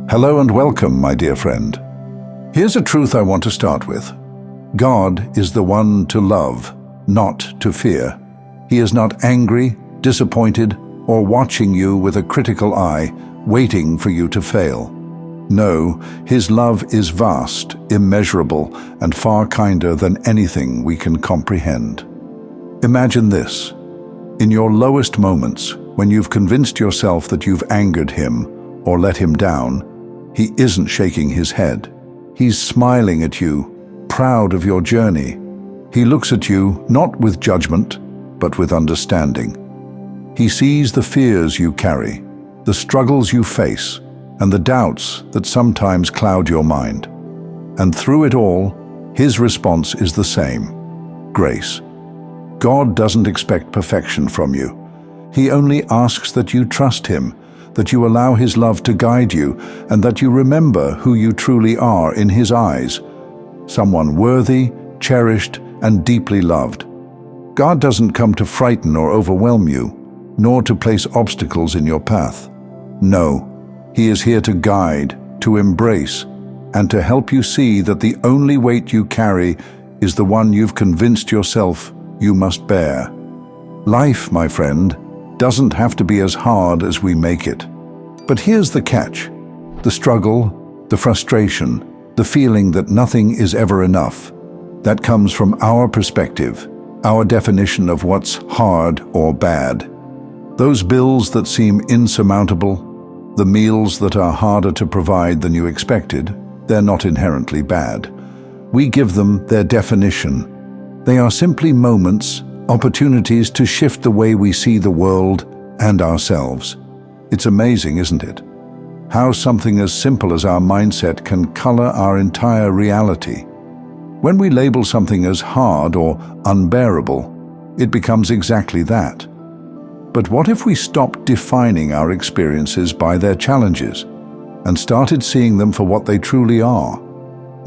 Hello and welcome, my dear friend. Here's a truth I want to start with. God is the one to love, not to fear. He is not angry, disappointed, or watching you with a critical eye, waiting for you to fail. No, His love is vast, immeasurable, and far kinder than anything we can comprehend. Imagine this. In your lowest moments, when you've convinced yourself that you've angered Him or let Him down, He isn't shaking His head. He's smiling at you, proud of your journey. He looks at you not with judgment, but with understanding. He sees the fears you carry, the struggles you face, and the doubts that sometimes cloud your mind. And through it all, His response is the same: grace. God doesn't expect perfection from you. He only asks that you trust Him, that you allow His love to guide you, and that you remember who you truly are in His eyes: someone worthy, cherished, and deeply loved. God doesn't come to frighten or overwhelm you, nor to place obstacles in your path. No, He is here to guide, to embrace, and to help you see that the only weight you carry is the one you've convinced yourself you must bear. Life, my friend, doesn't have to be as hard as we make it. But here's the catch. The struggle, the frustration, the feeling that nothing is ever enough, that comes from our perspective, our definition of what's hard or bad. Those bills that seem insurmountable, the meals that are harder to provide than you expected, they're not inherently bad. We give them their definition. They are simply moments, opportunities to shift the way we see the world and ourselves. It's amazing, isn't it? How something as simple as our mindset can color our entire reality. When we label something as hard or unbearable, it becomes exactly that. But what if we stopped defining our experiences by their challenges and started seeing them for what they truly are?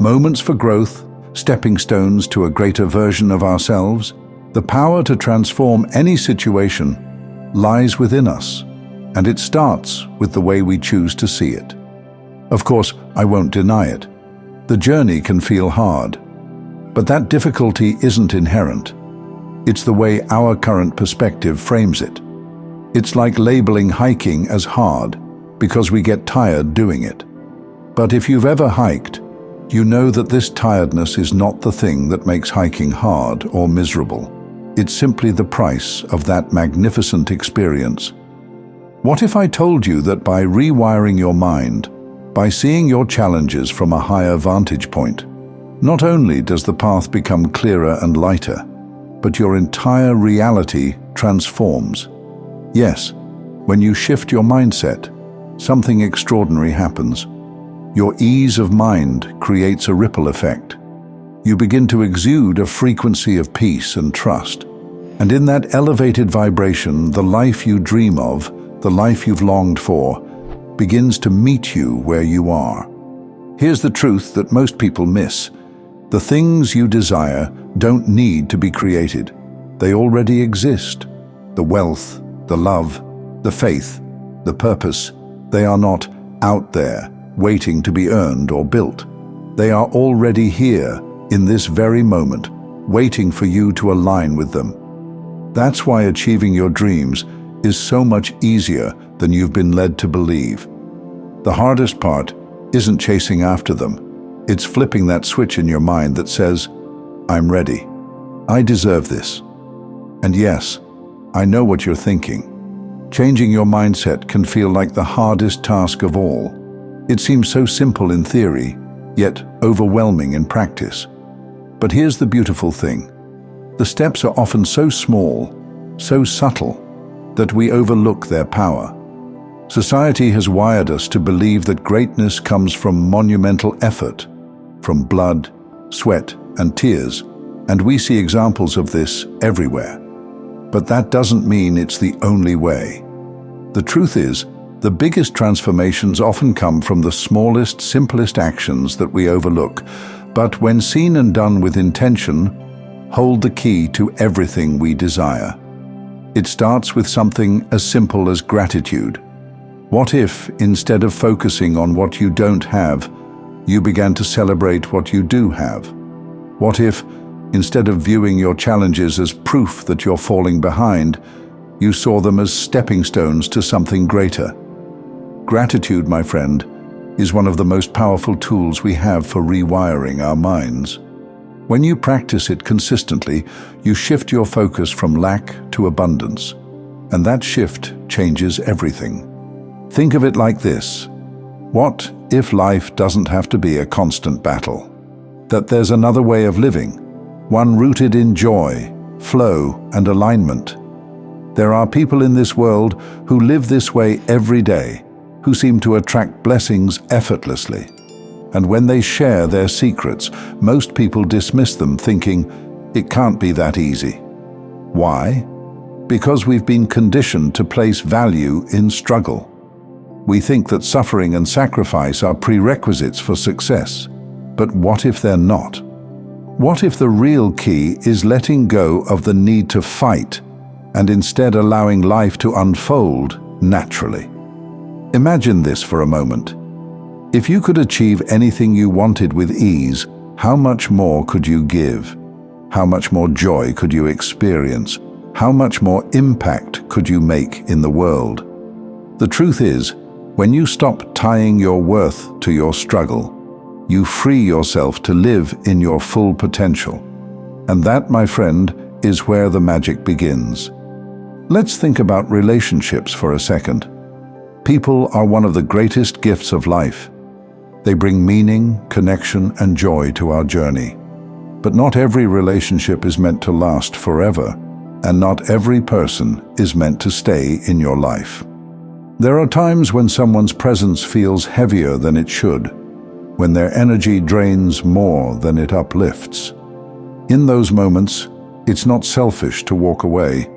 Moments for growth, stepping stones to a greater version of ourselves. The power to transform any situation lies within us, and it starts with the way we choose to see it. Of course, I won't deny it. The journey can feel hard, but that difficulty isn't inherent. It's the way our current perspective frames it. It's like labeling hiking as hard because we get tired doing it. But if you've ever hiked, you know that this tiredness is not the thing that makes hiking hard or miserable. It's simply the price of that magnificent experience. What if I told you that by rewiring your mind, by seeing your challenges from a higher vantage point, not only does the path become clearer and lighter, but your entire reality transforms? Yes, when you shift your mindset, something extraordinary happens. Your ease of mind creates a ripple effect. You begin to exude a frequency of peace and trust. And in that elevated vibration, the life you dream of, the life you've longed for, begins to meet you where you are. Here's the truth that most people miss. The things you desire don't need to be created. They already exist. The wealth, the love, the faith, the purpose, they are not out there, waiting to be earned or built. They are already here, in this very moment, waiting for you to align with them. That's why achieving your dreams is so much easier than you've been led to believe. The hardest part isn't chasing after them. It's flipping that switch in your mind that says, I'm ready. I deserve this. And yes, I know what you're thinking. Changing your mindset can feel like the hardest task of all. It seems so simple in theory, yet overwhelming in practice. But here's the beautiful thing. The steps are often so small, so subtle, that we overlook their power. Society has wired us to believe that greatness comes from monumental effort, from blood, sweat, and tears, and we see examples of this everywhere. But that doesn't mean it's the only way. The truth is, the biggest transformations often come from the smallest, simplest actions that we overlook, but when seen and done with intention, hold the key to everything we desire. It starts with something as simple as gratitude. What if, instead of focusing on what you don't have, you began to celebrate what you do have? What if, instead of viewing your challenges as proof that you're falling behind, you saw them as stepping stones to something greater? Gratitude, my friend, is one of the most powerful tools we have for rewiring our minds. When you practice it consistently, you shift your focus from lack to abundance, and that shift changes everything. Think of it like this: what if life doesn't have to be a constant battle? That there's another way of living, one rooted in joy, flow, and alignment. There are people in this world who live this way every day, who seem to attract blessings effortlessly. And when they share their secrets, most people dismiss them, thinking, it can't be that easy. Why? Because we've been conditioned to place value in struggle. We think that suffering and sacrifice are prerequisites for success. But what if they're not? What if the real key is letting go of the need to fight and instead allowing life to unfold naturally? Imagine this for a moment. If you could achieve anything you wanted with ease, how much more could you give? How much more joy could you experience? How much more impact could you make in the world? The truth is, when you stop tying your worth to your struggle, you free yourself to live in your full potential. And that, my friend, is where the magic begins. Let's think about relationships for a second. People are one of the greatest gifts of life. They bring meaning, connection, and joy to our journey. But not every relationship is meant to last forever, and not every person is meant to stay in your life. There are times when someone's presence feels heavier than it should, when their energy drains more than it uplifts. In those moments, it's not selfish to walk away.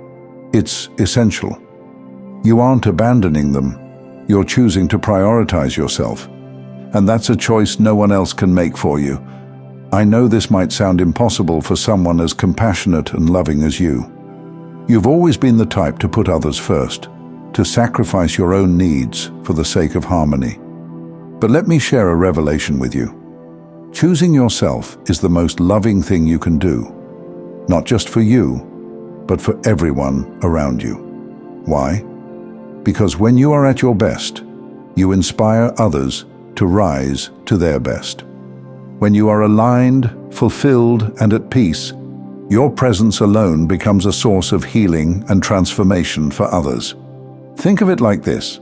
It's essential. You aren't abandoning them. You're choosing to prioritize yourself. And that's a choice no one else can make for you. I know this might sound impossible for someone as compassionate and loving as you. You've always been the type to put others first, to sacrifice your own needs for the sake of harmony. But let me share a revelation with you. Choosing yourself is the most loving thing you can do, not just for you, but for everyone around you. Why? Because when you are at your best, you inspire others to rise to their best. When you are aligned, fulfilled, and at peace, your presence alone becomes a source of healing and transformation for others. Think of it like this: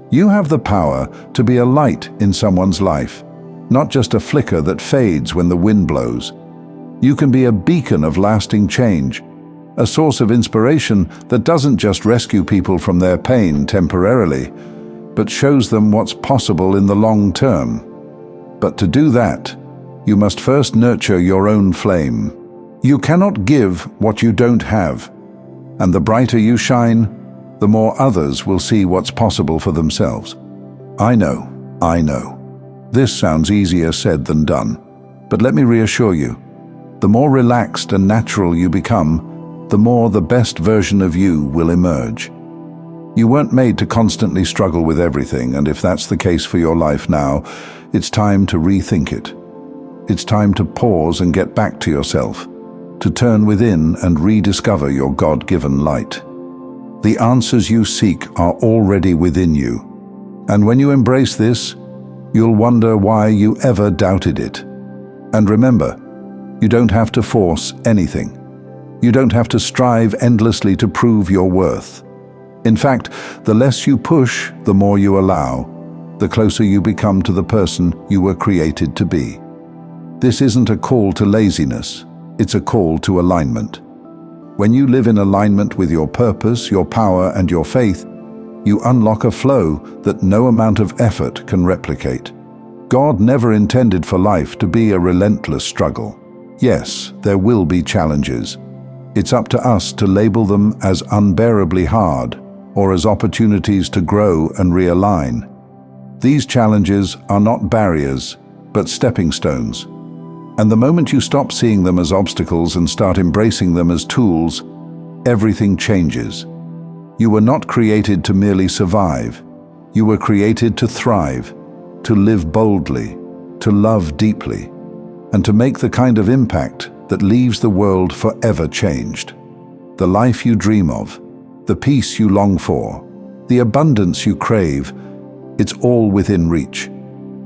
you have the power to be a light in someone's life, not just a flicker that fades when the wind blows. You can be a beacon of lasting change, a source of inspiration that doesn't just rescue people from their pain temporarily, but shows them what's possible in the long term. But to do that, you must first nurture your own flame. You cannot give what you don't have, and the brighter you shine, the more others will see what's possible for themselves. I know. This sounds easier said than done, but let me reassure you, the more relaxed and natural you become, the more the best version of you will emerge. You weren't made to constantly struggle with everything, and if that's the case for your life now, it's time to rethink it. It's time to pause and get back to yourself, to turn within and rediscover your God-given light. The answers you seek are already within you, and when you embrace this, you'll wonder why you ever doubted it. And remember, you don't have to force anything. You don't have to strive endlessly to prove your worth. In fact, the less you push, the more you allow, the closer you become to the person you were created to be. This isn't a call to laziness, it's a call to alignment. When you live in alignment with your purpose, your power, and your faith, you unlock a flow that no amount of effort can replicate. God never intended for life to be a relentless struggle. Yes, there will be challenges. It's up to us to label them as unbearably hard or as opportunities to grow and realign. These challenges are not barriers, but stepping stones. And the moment you stop seeing them as obstacles and start embracing them as tools, everything changes. You were not created to merely survive. You were created to thrive, to live boldly, to love deeply, and to make the kind of impact that leaves the world forever changed. The life you dream of, the peace you long for, the abundance you crave, it's all within reach.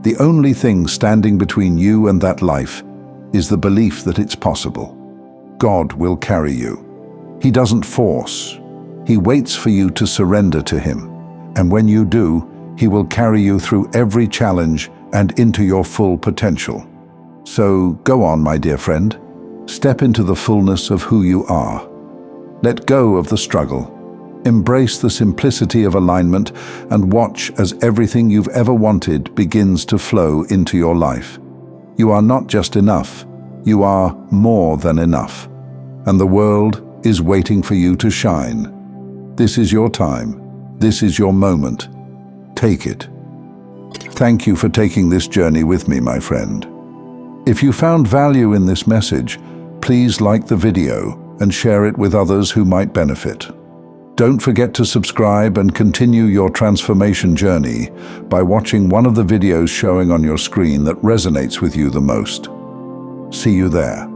The only thing standing between you and that life is the belief that it's possible. God will carry you. He doesn't force. He waits for you to surrender to Him. And when you do, He will carry you through every challenge and into your full potential. So go on, my dear friend. Step into the fullness of who you are. Let go of the struggle. Embrace the simplicity of alignment and watch as everything you've ever wanted begins to flow into your life. You are not just enough. You are more than enough. And the world is waiting for you to shine. This is your time. This is your moment. Take it. Thank you for taking this journey with me, my friend. If you found value in this message, please like the video and share it with others who might benefit. Don't forget to subscribe and continue your transformation journey by watching one of the videos showing on your screen that resonates with you the most. See you there.